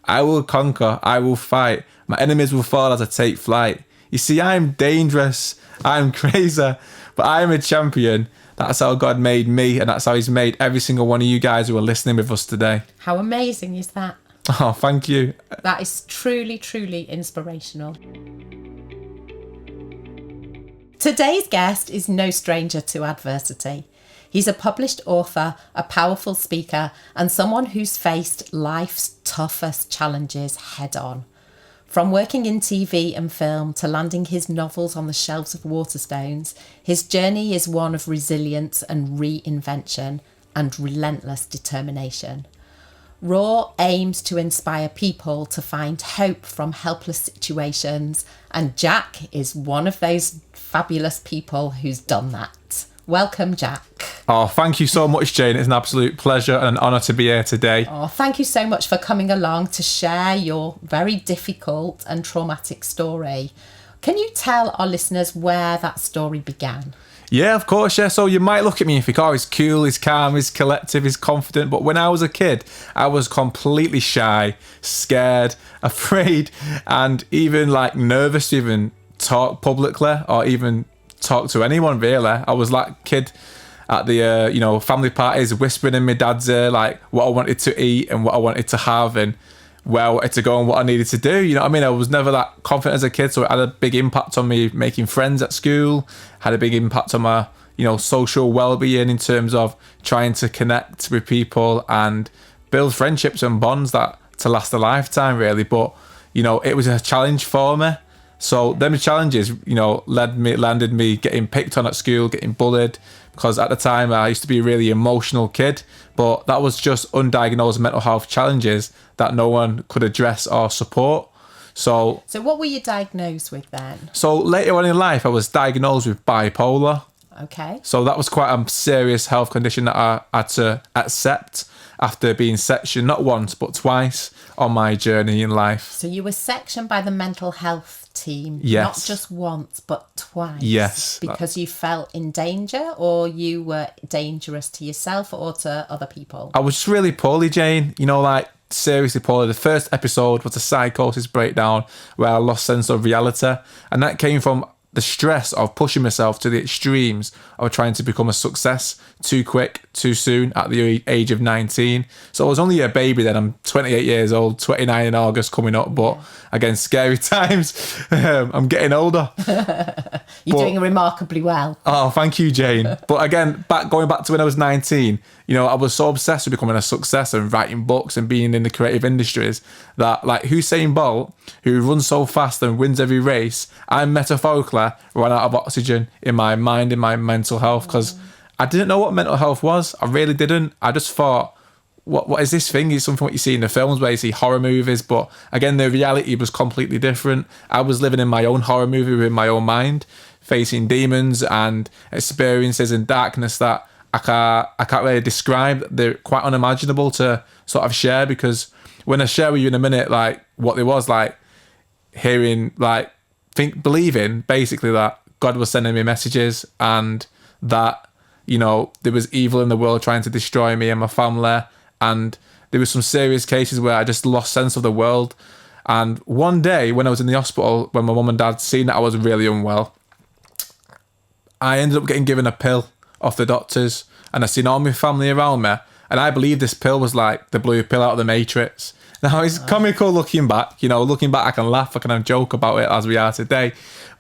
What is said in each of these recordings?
I will conquer. I will fight. My enemies will fall as I take flight. You see, I'm dangerous. I'm crazy, but I'm a champion. That's how God made me, and that's how he's made every single one of you guys who are listening with us today. How amazing is that? Oh, thank you. That is truly, truly inspirational. Today's guest is no stranger to adversity. He's a published author, a powerful speaker, and someone who's faced life's toughest challenges head on. From working in TV and film to landing his novels on the shelves of Waterstones, his journey is one of resilience and reinvention and relentless determination. Raw aims to inspire people to find hope from helpless situations, and Jack is one of those fabulous people who's done that. Welcome, Jack. Oh, thank you so much, Jane. It's an absolute pleasure and an honour to be here today. Oh, thank you so much for coming along to share your very difficult and traumatic story. Can you tell our listeners where that story began? Yeah, of course, yeah. So you might look at me and think, oh, he's cool, he's calm, he's collective, he's confident. But when I was a kid, I was completely shy, scared, afraid, and even like nervous to even talk publicly or even talk to anyone, really. I was like kid at the family parties, whispering in my dad's ear like what I wanted to eat and what I wanted to have and where I wanted to go and what I needed to do. You know what I mean? I was never that confident as a kid, so it had a big impact on me making friends at school, had a big impact on my social well-being in terms of trying to connect with people and build friendships and bonds that to last a lifetime, really. But it was a challenge for me. So them challenges, landed me getting picked on at school, getting bullied, because at the time I used to be a really emotional kid, but that was just undiagnosed mental health challenges that no one could address or support. So what were you diagnosed with then? So later on in life, I was diagnosed with bipolar. Okay. So that was quite a serious health condition that I had to accept after being sectioned, not once, but twice on my journey in life. So you were sectioned by the mental health team, yes. Not just once, but twice. Yes. Because you felt in danger, or you were dangerous to yourself or to other people? I was just really poorly, Jane. Seriously poorly. The first episode was a psychosis breakdown where I lost sense of reality. And that came from the stress of pushing myself to the extremes of trying to become a success too quick, too soon at the age of 19. So I was only a baby then. I'm 28 years old, 29 in August coming up. But again, scary times. I'm getting older. You're doing remarkably well. Oh, thank you, Jane. But again, going back to when I was 19, I was so obsessed with becoming a success and writing books and being in the creative industries that, like Usain Bolt, who runs so fast and wins every race, I metaphorically ran out of oxygen in my mind, in my mental health, because I didn't know what mental health was. I really didn't. I just thought, what is this thing? It's something what you see in the films where you see horror movies, but again, the reality was completely different. I was living in my own horror movie with my own mind, facing demons and experiences in darkness that I can't really describe. They're quite unimaginable to sort of share, because when I share with you in a minute, like what it was like hearing, like believing basically that God was sending me messages and that, there was evil in the world trying to destroy me and my family. And there was some serious cases where I just lost sense of the world. And one day when I was in the hospital, when my mum and dad seen that I was really unwell, I ended up getting given a pill off the doctors, and I seen all my family around me, and I believe this pill was like the blue pill out of the Matrix. Now it's comical looking back, looking back I can laugh, I can joke about it as we are today.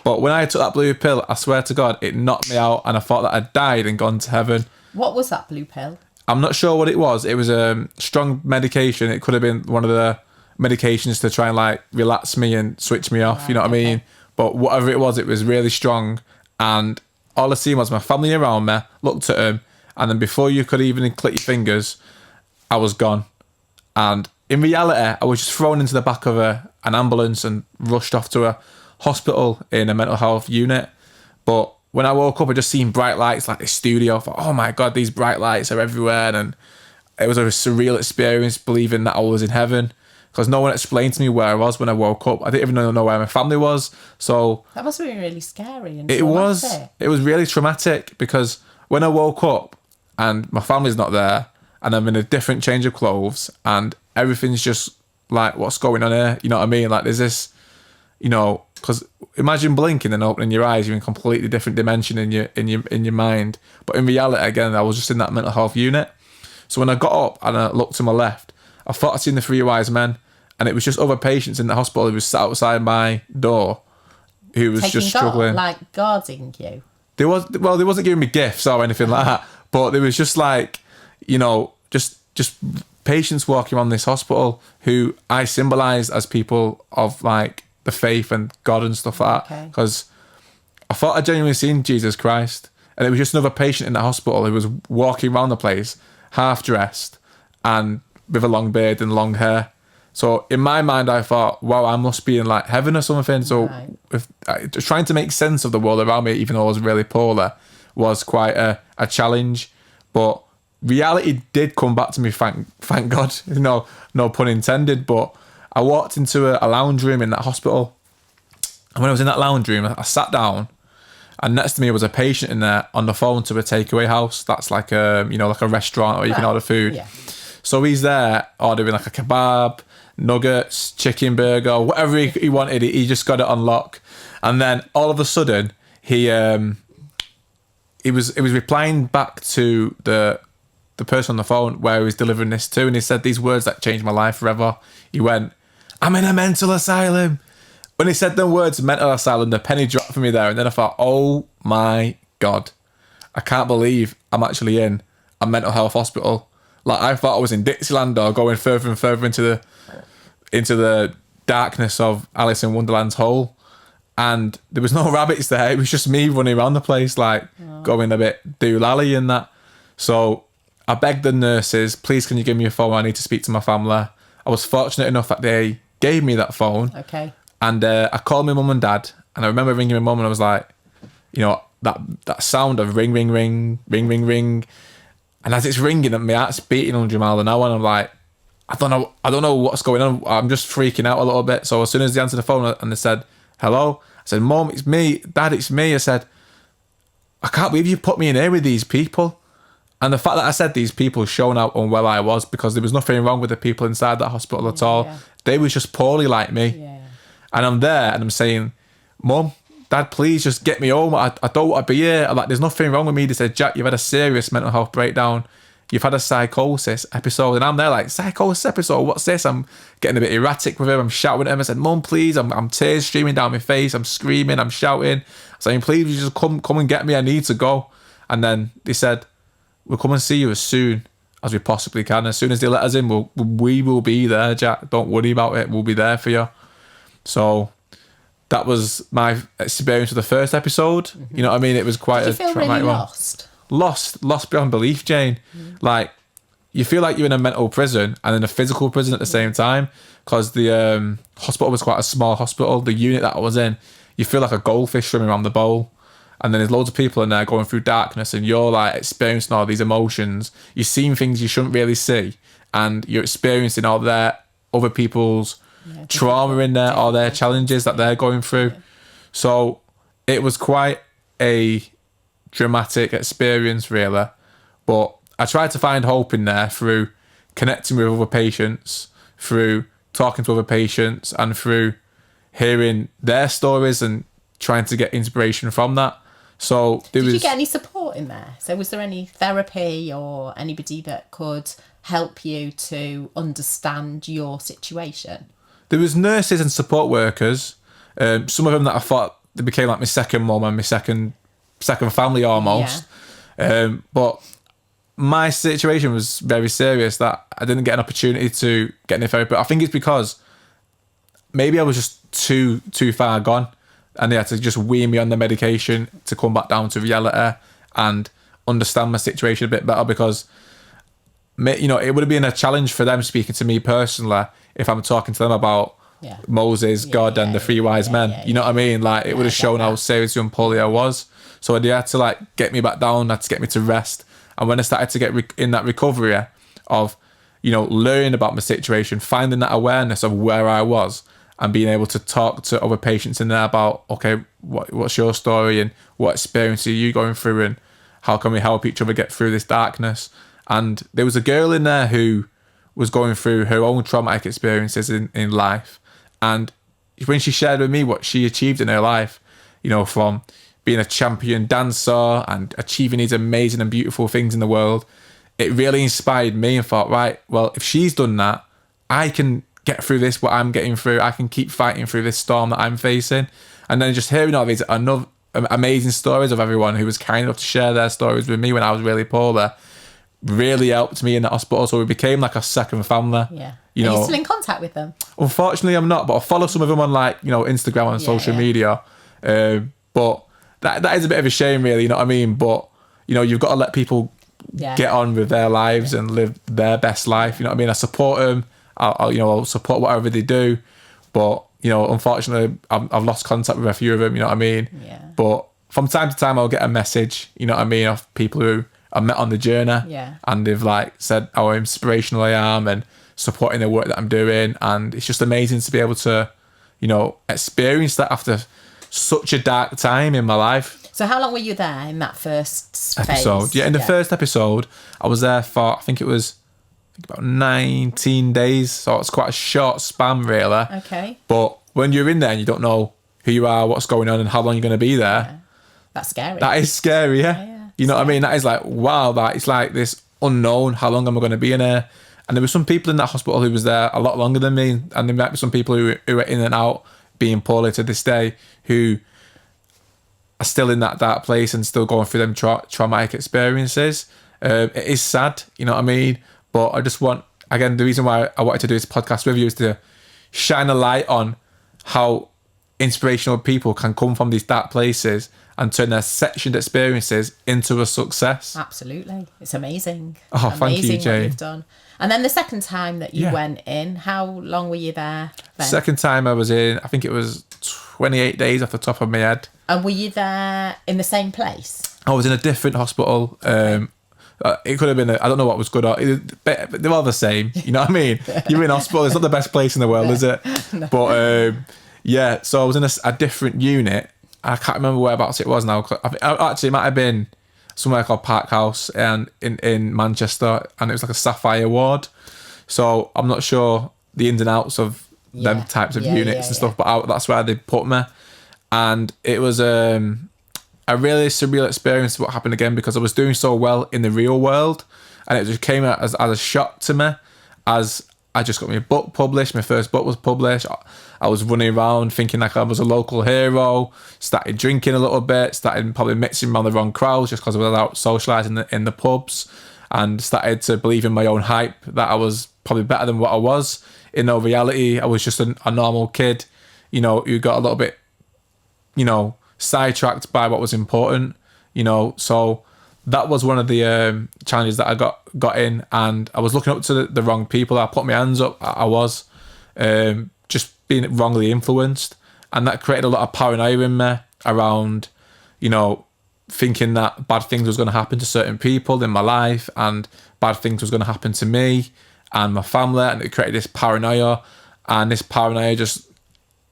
But when I took that blue pill, I swear to God, it knocked me out and I thought that I'd died and gone to heaven. What was that blue pill? I'm not sure what it was. It was a strong medication. It could have been one of the medications to try and like relax me and switch me off, you know what I mean? But whatever it was really strong. And all I seen was my family around me, looked at them, and then before you could even click your fingers, I was gone. And in reality, I was just thrown into the back of an ambulance and rushed off to a hospital in a mental health unit. But when I woke up, I just seen bright lights like the studio. I thought, oh my God, these bright lights are everywhere. And it was a surreal experience believing that I was in heaven, because no one explained to me where I was when I woke up. I didn't even know where my family was. So that must have been really scary and traumatic. It was really traumatic, because when I woke up and my family's not there and I'm in a different change of clothes and everything's just like, what's going on here? You know what I mean? Like, there's this, you know, because imagine blinking and opening your eyes, you're in a completely different dimension in your mind. But in reality, again, I was just in that mental health unit. So when I got up and I looked to my left, I thought I'd seen the three wise men, and it was just other patients in the hospital who was sat outside my door, who was Taking just struggling. like guarding you. They wasn't giving me gifts or anything like that, but there was just like, you know, just patients walking around this hospital who I symbolised as people of like the faith and God and stuff like that, because I thought I'd genuinely seen Jesus Christ, and it was just another patient in the hospital who was walking around the place half dressed and with a long beard and long hair. So in my mind, I thought, wow, I must be in like heaven or something. So trying to make sense of the world around me, even though I was really poorly, was quite a challenge. But reality did come back to me, thank God. No pun intended. But I walked into a lounge room in that hospital. And when I was in that lounge room, I sat down, and next to me was a patient in there on the phone to a takeaway house. That's like like a restaurant where you can order food. Yeah. So he's there ordering like a kebab, nuggets, chicken burger, whatever he wanted. He just got it on lock. And then all of a sudden, he was replying back to the person on the phone where he was delivering this to, and he said these words that changed my life forever. He went, "I'm in a mental asylum." When he said the words mental asylum, the penny dropped for me there, and then I thought, oh my God, I can't believe I'm actually in a mental health hospital. Like, I thought I was in Dixieland or going further and further into the darkness of Alice in Wonderland's hole. And there was no rabbits there. It was just me running around the place, like going a bit doolally and that. So I begged the nurses, please, can you give me a phone? I need to speak to my family. I was fortunate enough that they gave me that phone. Okay. And I called my mum and dad, and I remember ringing my mum, and I was like, you know, that sound of ring, ring, ring, ring, ring, ring. And as it's ringing, and my heart's beating 100 miles an hour, and I'm like, I don't know what's going on. I'm just freaking out a little bit. So as soon as they answered the phone and they said, hello, I said, Mum, it's me. Dad, it's me. I said, I can't believe you put me in here with these people. And the fact that I said these people shown out on where I was, because there was nothing wrong with the people inside that hospital at all. Yeah. They was just poorly like me. Yeah. And I'm there and I'm saying, Mum, Dad, please just get me home. I don't want to be here. I'm like, there's nothing wrong with me. They said, Jack, you've had a serious mental health breakdown. You've had a psychosis episode. And I'm there like, psychosis episode? What's this? I'm getting a bit erratic with him. I'm shouting at him. I said, Mum, please. I'm tears streaming down my face. I'm screaming. I'm shouting. I'm saying, please, just come and get me. I need to go. And then they said, we'll come and see you as soon as we possibly can. As soon as they let us in, we will be there, Jack. Don't worry about it. We'll be there for you. So that was my experience of the first episode. Mm-hmm. You know what I mean? It was quite Did you feel really lost? Lost beyond belief, Jane. Like, you feel like you're in a mental prison and in a physical prison at the same time, because the hospital was quite a small hospital. The unit that I was in, you feel like a goldfish swimming around the bowl. And then there's loads of people in there going through darkness, and you're like experiencing all these emotions. You're seeing things you shouldn't really see, and you're experiencing all their other people's trauma in there, all their challenges that they're going through. Yeah. So it was quite a dramatic experience, really. But I tried to find hope in there through connecting with other patients, through talking to other patients, and through hearing their stories and trying to get inspiration from that. So did you get any support in there? So was there any therapy or anybody that could help you to understand your situation? There was nurses and support workers. Some of them that I thought they became like my second mum and my second family almost. Yeah. But my situation was very serious that I didn't get an opportunity to get any therapy. I think it's because maybe I was just too far gone, and they had to just wean me on the medication to come back down to reality and understand my situation a bit better, because, you know, it would have been a challenge for them speaking to me personally if I'm talking to them about Moses, God, and the three wise men. You know what I mean? Like, it would have shown how seriously and poorly I was. So they had to like get me back down, had to get me to rest. And when I started to get in that recovery of, you know, learning about my situation, finding that awareness of where I was, and being able to talk to other patients in there about, okay, what's your story and what experience are you going through, and how can we help each other get through this darkness? And there was a girl in there who was going through her own traumatic experiences in life. And when she shared with me what she achieved in her life, you know, from being a champion dancer and achieving these amazing and beautiful things in the world, it really inspired me and thought, right, well, if she's done that, I can get through this, what I'm getting through. I can keep fighting through this storm that I'm facing. And then just hearing all these amazing stories of everyone who was kind enough to share their stories with me when I was really poorly really helped me in the hospital. So we became like a second family. Yeah. You Are know, you still in contact with them? unfortunately, I'm not, but I follow some of them on, like, you know, Instagram and social media. But that is a bit of a shame, really. You know what I mean? But, you know, you've got to let people get on with their lives and live their best life. You know what I mean? I support them. I'll support whatever they do. But, you know, unfortunately, I've lost contact with a few of them. You know what I mean? Yeah. But from time to time, I'll get a message. You know what I mean? Of people who I met on the journey. Yeah. And they've like said how inspirational I am and supporting the work that I'm doing. And it's just amazing to be able to, you know, experience that after such a dark time in my life. So how long were you there in that first Episode. phase? Yeah, in the first episode, I was there for, I think it was about 19 days. So it's quite a short span, really. Okay. But when you're in there and you don't know who you are, what's going on, and how long you're going to be there, That's scary. that is scary, yeah. You know what I mean? That is like, wow, that it's like this unknown, how long am I going to be in here? And there were some people in that hospital who was there a lot longer than me, and there might be some people who are in and out being poorly to this day who are still in that dark place and still going through them traumatic experiences. It is sad, you know what I mean? But I just want, again, the reason why I wanted to do this podcast with you is to shine a light on how inspirational people can come from these dark places and turn their sectioned experiences into a success. Absolutely. It's amazing. Oh, thank you, Amazing Jane. what you've done. And then the second time that you went in, how long were you there then? Second time I was in, I think it was 28 days off the top of my head. And were you there in the same place? I was in a different hospital. It could have been, I don't know what was good. They're all the same. You know what I mean? You're in hospital. It's not the best place in the world, is it? No. But yeah, so I was in a different unit. I can't remember whereabouts it was now. Actually, it might have been somewhere called Park House and in Manchester, and it was like a Sapphire ward. So I'm not sure the ins and outs of them types of units and stuff, but that's where they put me. And it was a really surreal experience what happened again, because I was doing so well in the real world, and it just came out as a shock to me, as I just got my book published. My first book was published. I was running around thinking like I was a local hero, started drinking a little bit, started probably mixing around the wrong crowds just because I was out socialising in the pubs, and started to believe in my own hype that I was probably better than what I was. In no reality, I was just a normal kid, you know, who got a little bit, you know, sidetracked by what was important, you know. So that was one of the challenges that I got in, and I was looking up to the wrong people. I put my hands up. I was just being wrongly influenced, and that created a lot of paranoia in me around, you know, thinking that bad things was going to happen to certain people in my life, and bad things was going to happen to me and my family, and it created this paranoia, and this paranoia just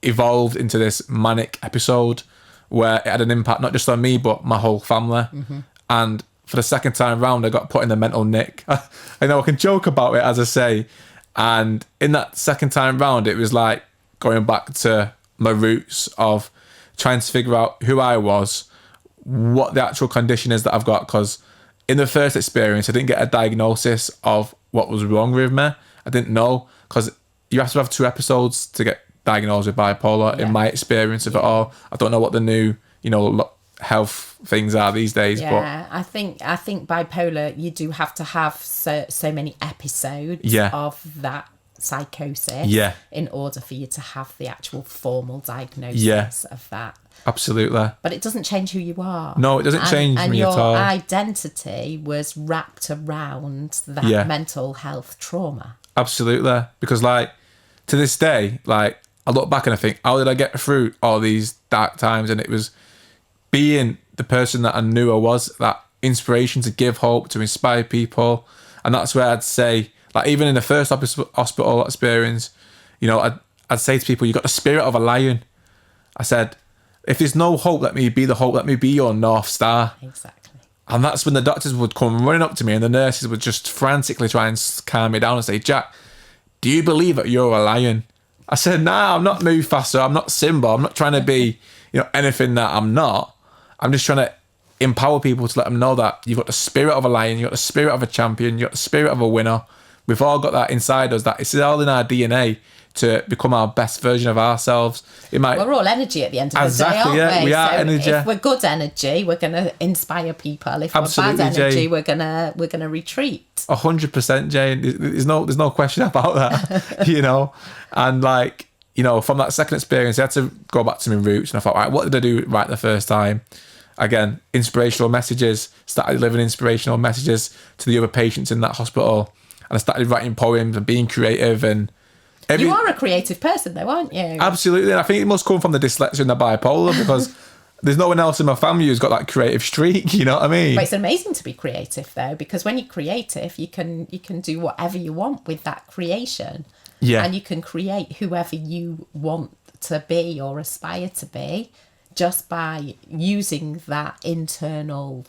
evolved into this manic episode where it had an impact not just on me but my whole family. Mm-hmm. And for the second time round, I got put in the mental nick. I know I can joke about it, as I say, and in that second time round, it was like going back to my roots of trying to figure out who I was, what the actual condition is that I've got, because in the first experience I didn't get a diagnosis of what was wrong with me. I didn't know, because you have to have 2 episodes to get diagnosed with bipolar. In my experience of it all, I don't know what the new, you know, health things are these days. Yeah, but I think bipolar, you do have to have so many episodes of that psychosis in order for you to have the actual formal diagnosis of that. Absolutely. But it doesn't change who you are. No, it doesn't change me at all. And your identity was wrapped around that mental health trauma. Absolutely. Because, like, to this day, like, I look back and I think, how did I get through all these dark times? And it was being the person that I knew I was, that inspiration to give hope, to inspire people. And that's where I'd say, like, even in the first hospital experience, you know, I'd say to people, you got the spirit of a lion. I said, if there's no hope, let me be the hope. Let me be your North Star. Exactly. And that's when the doctors would come running up to me and the nurses would just frantically try and calm me down and say, Jack, do you believe that you're a lion? I said, nah, I'm not Mufasa. I'm not Simba. I'm not trying to be, anything that I'm not. I'm just trying to empower people to let them know that you've got the spirit of a lion, you've got the spirit of a champion, you've got the spirit of a winner. We've all got that inside us, that it's all in our DNA to become our best version of ourselves. We're all energy at the end of the day, aren't we? We are energy. If we're good energy, we're going to inspire people. If Absolutely, we're bad energy, Jane. we're gonna retreat. 100%, Jane. There's no question about that, And from that second experience, I had to go back to my roots, and I thought, right, what did I do right the first time? Again, inspirational messages. Started delivering inspirational messages to the other patients in that hospital, and I started writing poems and being creative. And you are a creative person, though, aren't you? Absolutely, and I think it must come from the dyslexia and the bipolar because there's no one else in my family who's got that creative streak. You know what I mean? But it's amazing to be creative, though, because when you're creative, you can do whatever you want with that creation. Yeah, and you can create whoever you want to be or aspire to be, just by using that internal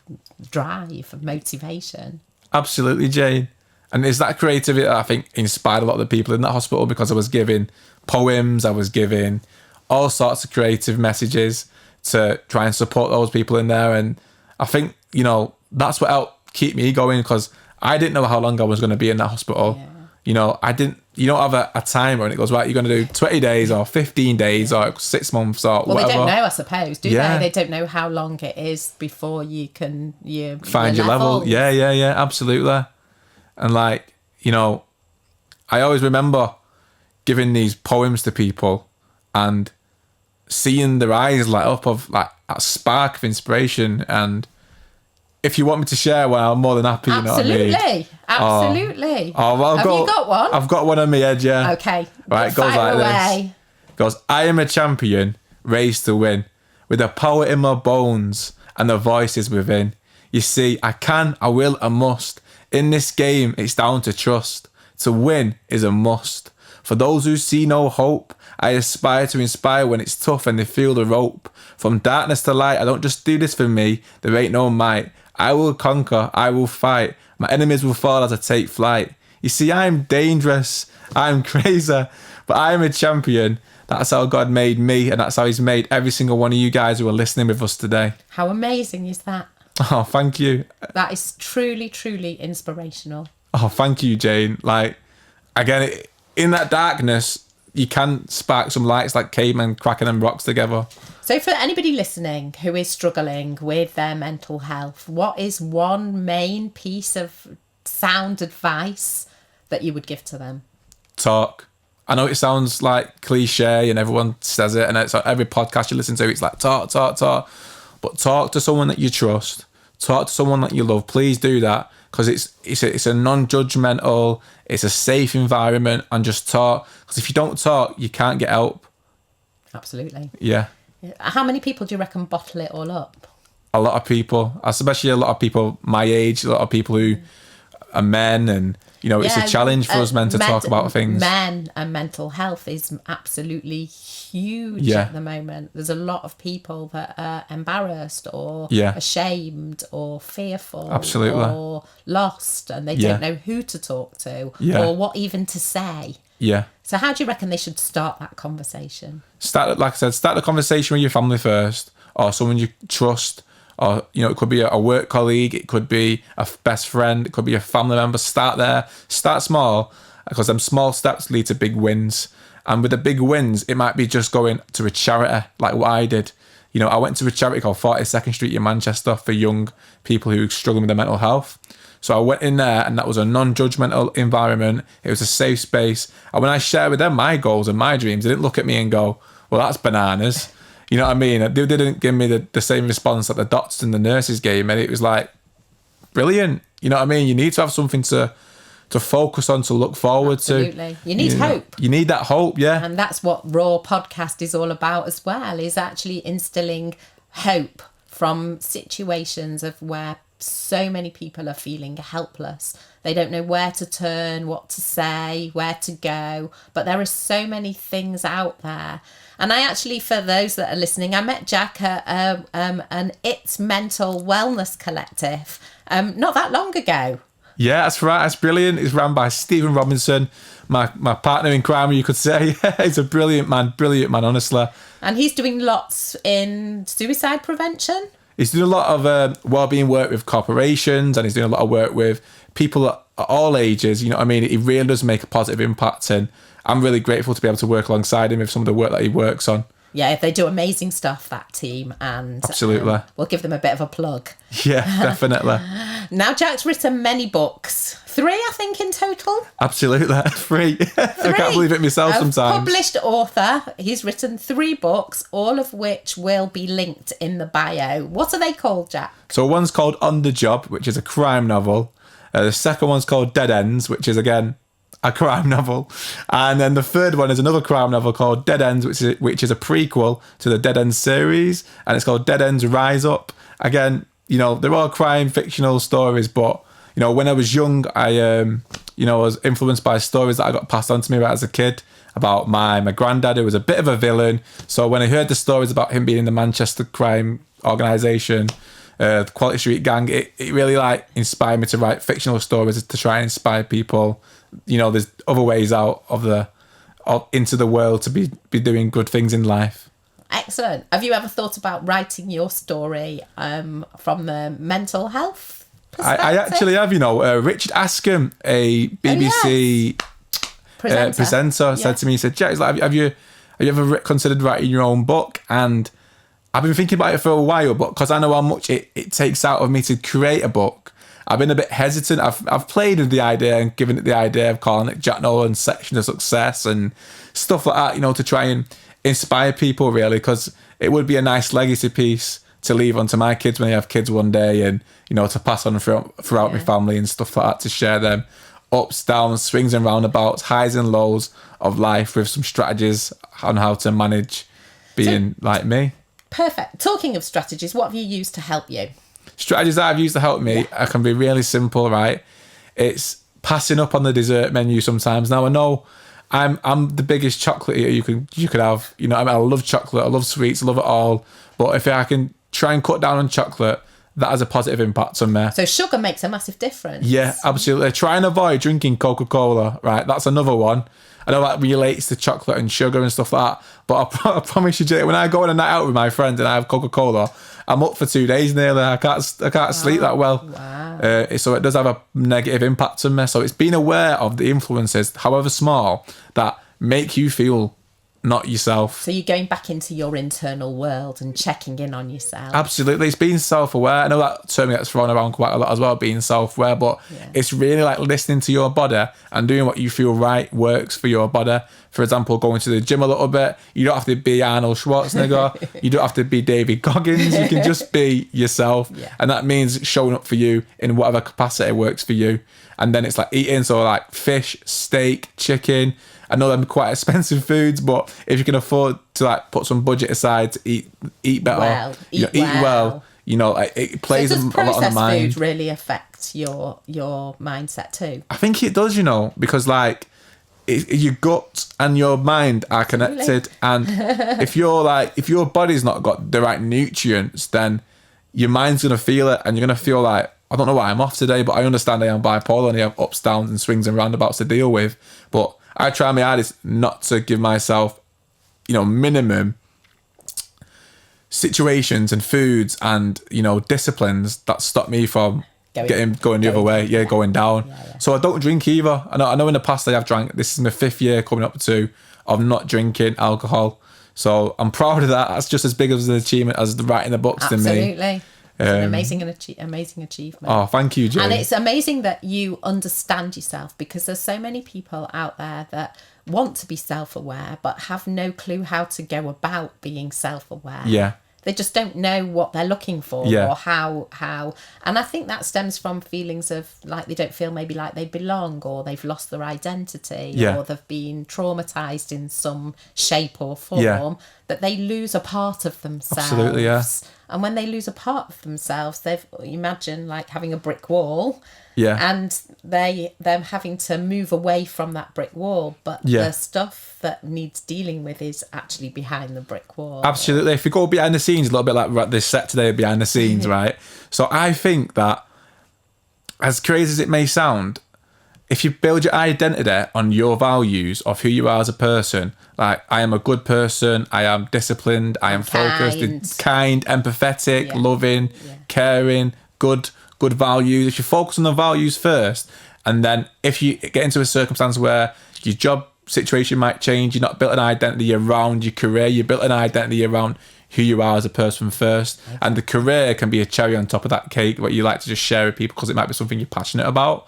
drive and motivation. Absolutely, Jane. And it's that creativity that I think inspired a lot of the people in that hospital, because I was giving poems, I was giving all sorts of creative messages to try and support those people in there. And I think, that's what helped keep me going, because I didn't know how long I was going to be in that hospital. Yeah. You don't have a timer and it goes, right, you're going to do 20 days or 15 days or 6 months or whatever. Well, they don't know, I suppose, do Yeah. they? They don't know how long it is before you can find your level. Yeah, absolutely. And I always remember giving these poems to people and seeing their eyes light up of that spark of inspiration. And if you want me to share one, I'm more than happy. Absolutely. You know what I mean? Absolutely. Well, Have you got one? I've got one on my head, yeah. Okay. Right, it goes fire like away. this. It goes, I am a champion, raised to win, with the power in my bones and the voices within. You see, I can, I will, I must. In this game, it's down to trust. To win is a must. For those who see no hope, I aspire to inspire when it's tough and they feel the rope. From darkness to light, I don't just do this for me. There ain't no might. I will conquer, I will fight. My enemies will fall as I take flight. You see, I'm dangerous, I'm crazy, but I am a champion. That's how God made me, and that's how he's made every single one of you guys who are listening with us today. How amazing is that? Oh, thank you. That is truly, truly inspirational. Oh, thank you, Jane. Again, in that darkness, you can spark some lights like cavemen cracking them rocks together. So for anybody listening who is struggling with their mental health, what is one main piece of sound advice that you would give to them? Talk. I know it sounds like cliche and everyone says it, and it's like every podcast you listen to, it's like talk. But talk to someone that you trust. Talk to someone that you love. Please do that, because it's a non-judgmental, it's a safe environment, and just talk. Because if you don't talk, you can't get help. Absolutely. Yeah. How many people do you reckon bottle it all up? A lot of people, especially a lot of people my age, a lot of people who are men, and it's a challenge for us men to talk about things. Men and mental health is absolutely huge at the moment. There's a lot of people that are embarrassed or ashamed or fearful or lost, and they don't know who to talk to or what even to say. Yeah. So how do you reckon they should start that conversation? Start the conversation with your family first, or someone you trust, or it could be a work colleague, it could be a best friend, it could be a family member. Start there. Start small, because them small steps lead to big wins. And with the big wins, it might be just going to a charity, like what I did. I went to a charity called 42nd Street in Manchester for young people who struggle with their mental health. So I went in there, and that was a non-judgmental environment. It was a safe space. And when I shared with them my goals and my dreams, they didn't look at me and go, well, that's bananas. You know what I mean? They didn't give me the same response that the doctors and the nurses gave me. And it was like, brilliant. You know what I mean? You need to have something to focus on, to look forward to. Absolutely. You need hope. You need that hope, yeah. And that's what Raw Podcast is all about as well, is actually instilling hope from situations of where so many people are feeling helpless. They don't know where to turn, what to say, where to go. But there are so many things out there. And I actually, for those that are listening, I met Jack at an It's Mental Wellness Collective not that long ago. Yeah, that's right. That's brilliant. It's run by Stephen Robinson, my partner in crime, you could say. He's a brilliant man, honestly. And he's doing lots in suicide prevention. He's doing a lot of wellbeing work with corporations, and he's doing a lot of work with people at all ages. You know what I mean? He really does make a positive impact, and I'm really grateful to be able to work alongside him with some of the work that he works on. Yeah, they do amazing stuff, that team, and absolutely, we'll give them a bit of a plug. Yeah, definitely. Now, Jack's written many books. 3, I think, in total. Absolutely, 3. I can't believe it myself sometimes. Published author. He's written 3 books, all of which will be linked in the bio. What are they called, Jack? So one's called On the Job, which is a crime novel. The second one's called Dead Ends, which is, again, a crime novel. And then the third one is another crime novel called Dead Ends, which is a prequel to the Dead Ends series. And it's called Dead Ends Rise Up. Again, you know, they're all crime fictional stories, but, you know, when I was young, I was influenced by stories that I got passed on to me as a kid about my granddad, who was a bit of a villain. So when I heard the stories about him being in the Manchester crime organisation, the Quality Street Gang, it really like inspired me to write fictional stories to try and inspire people. You know, there's other ways out into the world to be doing good things in life. Excellent. Have you ever thought about writing your story from the mental health perspective? I actually have. You know, Richard Askham, a BBC presenter, said to me, he said, "Jack, like, have you ever considered writing your own book?" And I've been thinking about it for a while, but because I know how much it takes out of me to create a book, I've been a bit hesitant. I've played with the idea and given it the idea of calling it Jack Nolan's Section of Success and stuff like that, you know, to try and inspire people, really, because it would be a nice legacy piece to leave onto my kids when they have kids one day, and, you know, to pass on throughout my family and stuff like that, to share them ups, downs, swings and roundabouts, highs and lows of life with some strategies on how to manage being like me. Perfect. Talking of strategies, what have you used to help you? Strategies that I've used to help me can be really simple, right? It's passing up on the dessert menu sometimes. Now, I know I'm the biggest chocolate eater you could have. You know, I love chocolate, I love sweets, I love it all. But if I can try and cut down on chocolate, that has a positive impact on me. So sugar makes a massive difference. Yeah, absolutely. Try and avoid drinking Coca-Cola, right? That's another one. I know that relates to chocolate and sugar and stuff like that, but I promise you, Jay, when I go on a night out with my friends and I have Coca-Cola, I'm up for 2 days nearly. I can't sleep that well. Wow. So it does have a negative impact on me. So it's being aware of the influences, however small, that make you feel not yourself. So you're going back into your internal world and checking in on yourself. Absolutely. It's being self-aware. I know that term gets thrown around quite a lot as well, being self-aware, but it's really like listening to your body and doing what you feel right works for your body. For example, going to the gym a little bit. You don't have to be Arnold Schwarzenegger. You don't have to be David Goggins. You can just be yourself. Yeah. And that means showing up for you in whatever capacity works for you. And then it's like eating, so like fish, steak, chicken. I know they're quite expensive foods, but if you can afford to like put some budget aside to eat better, eat well, you know, like, it plays a lot on the mind. Does processed food really affect your mindset too? I think it does, you know, because like your gut and your mind are connected, and if your body's not got the right nutrients, then your mind's gonna feel it, and you're gonna feel like, I don't know why I'm off today, but I understand I am bipolar and I have ups, downs, and swings and roundabouts to deal with, but I try my hardest not to give myself, you know, minimum situations and foods and, you know, disciplines that stop me from going the other way. Yeah, going down. Yeah. So I don't drink either. I know in the past I have drank. This is my 5th year coming up to of not drinking alcohol. So I'm proud of that. That's just as big of an achievement as writing the books to me. Absolutely. It's an amazing achievement. Oh, thank you, Jane. And it's amazing that you understand yourself, because there's so many people out there that want to be self-aware but have no clue how to go about being self-aware. Yeah. They just don't know what they're looking for or how. And I think that stems from feelings of like they don't feel maybe like they belong, or they've lost their identity, or they've been traumatized in some shape or form, that they lose a part of themselves. Absolutely, yeah. And when they lose a part of themselves, imagine like having a brick wall. Yeah. And them having to move away from that brick wall, but the stuff that needs dealing with is actually behind the brick wall. Absolutely. If you go behind the scenes, a little bit like this set today, behind the scenes, right? So I think that, as crazy as it may sound, if you build your identity on your values of who you are as a person, like I am a good person, I am disciplined, I am focused, kind, empathetic, loving, caring, good values. If you focus on the values first, and then if you get into a circumstance where your job situation might change, you're not built an identity around your career, you built an identity around who you are as a person first. Okay. And the career can be a cherry on top of that cake, what you like to just share with people because it might be something you're passionate about.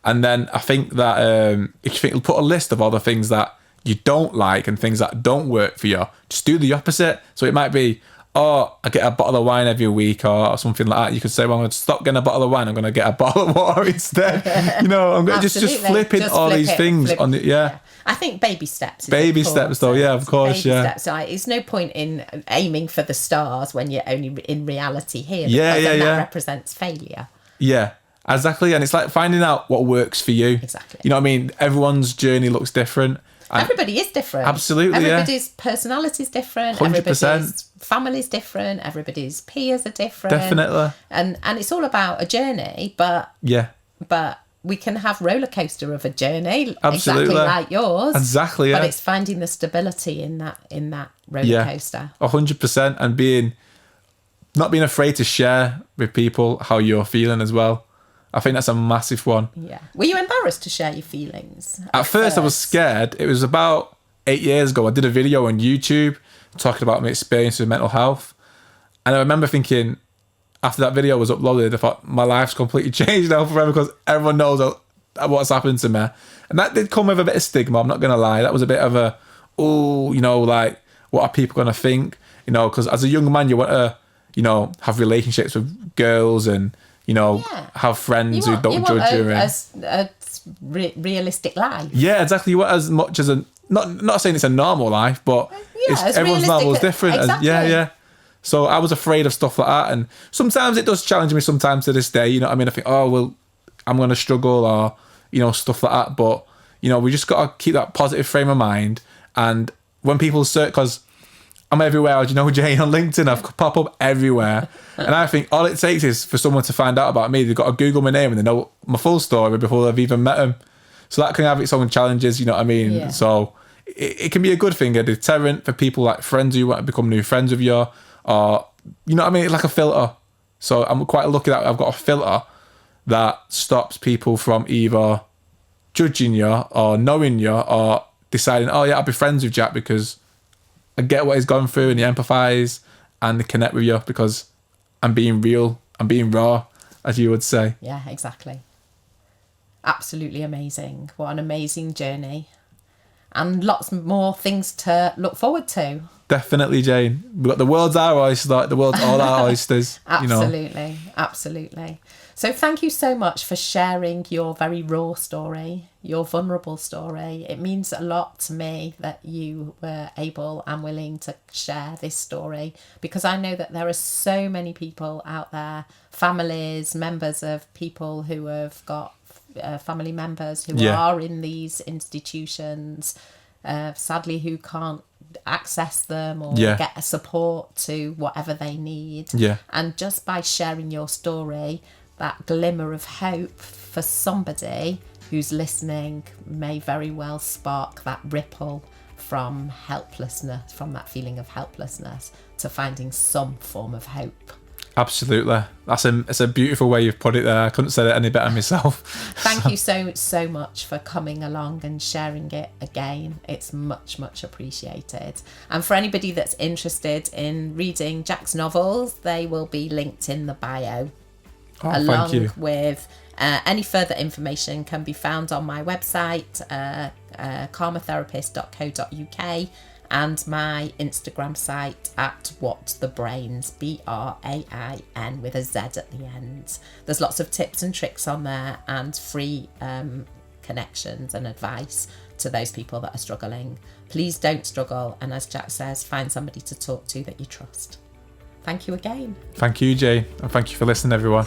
And then I think that if you put a list of all the things that you don't like and things that don't work for you, just do the opposite. So it might be, I get a bottle of wine every week or something like that. You could say, well, I'm going to stop getting a bottle of wine. I'm going to get a bottle of water instead. I'm going to just flipping all these things on the, yeah. I think baby steps. Baby steps, though, yeah, of course, baby steps. It's no point in aiming for the stars when you're only in reality here. That represents failure. Yeah. Exactly, and it's like finding out what works for you. Exactly. You know what I mean? Everyone's journey looks different. Everybody is different. Absolutely, everybody's personality is different. 100%. Everybody's family's different. Everybody's peers are different. Definitely. And it's all about a journey, but we can have roller coaster of a journey, absolutely, exactly like yours. Exactly, yeah. But it's finding the stability in that roller coaster. 100%, and not being afraid to share with people how you're feeling as well. I think that's a massive one. Yeah. Were you embarrassed to share your feelings? At first, I was scared. It was about 8 years ago. I did a video on YouTube talking about my experience with mental health. And I remember thinking, after that video was uploaded, I thought my life's completely changed now forever because everyone knows what's happened to me. And that did come with a bit of stigma, I'm not going to lie. That was a bit of a, like, what are people going to think? Because as a young man, you want to, have relationships with girls and, have friends who don't judge you. A realistic life. Yeah, exactly. You want as much as not saying it's a normal life, but everyone's normal is different. Exactly. Yeah. So I was afraid of stuff like that, and sometimes it does challenge me. Sometimes to this day, you know what I mean. I think, I'm going to struggle, or stuff like that. But we just got to keep that positive frame of mind. And when people search, because I'm everywhere, Jane, on LinkedIn, I've pop up everywhere. And I think all it takes is for someone to find out about me. They've got to Google my name and they know my full story before they've even met them. So that can have its own challenges, you know what I mean? Yeah. So it can be a good thing, a deterrent for people, like friends who want to become new friends with you, or, you know what I mean? It's like a filter. So I'm quite lucky that I've got a filter that stops people from either judging you or knowing you or deciding, I'll be friends with Jack because I get what he's gone through and he empathise and they connect with you because I'm being real, I'm being raw, as you would say. Yeah, exactly. Absolutely amazing. What an amazing journey. And lots more things to look forward to. Definitely, Jane. We've got the world's our oyster, the world's all our oysters. Absolutely, absolutely. So thank you so much for sharing your very raw story, your vulnerable story. It means a lot to me that you were able and willing to share this story, because I know that there are so many people out there, families, members of people who have got family members who are in these institutions, sadly, who can't access them or get support to whatever they need. Yeah. And just by sharing your story, that glimmer of hope for somebody who's listening may very well spark that ripple from helplessness, from that feeling of helplessness, to finding some form of hope. Absolutely. It's a beautiful way you've put it there. I couldn't say it any better myself. Thank you so much for coming along and sharing it again. It's much, much appreciated. And for anybody that's interested in reading Jack's novels, they will be linked in the bio. Along with any further information can be found on my website, karmatherapist.co.uk, and my Instagram site at whatthebrains, BRAIN, with a Z at the end. There's lots of tips and tricks on there and free connections and advice to those people that are struggling. Please don't struggle, and as Jack says, find somebody to talk to that you trust. Thank you again. Thank you, Jay, and thank you for listening, everyone.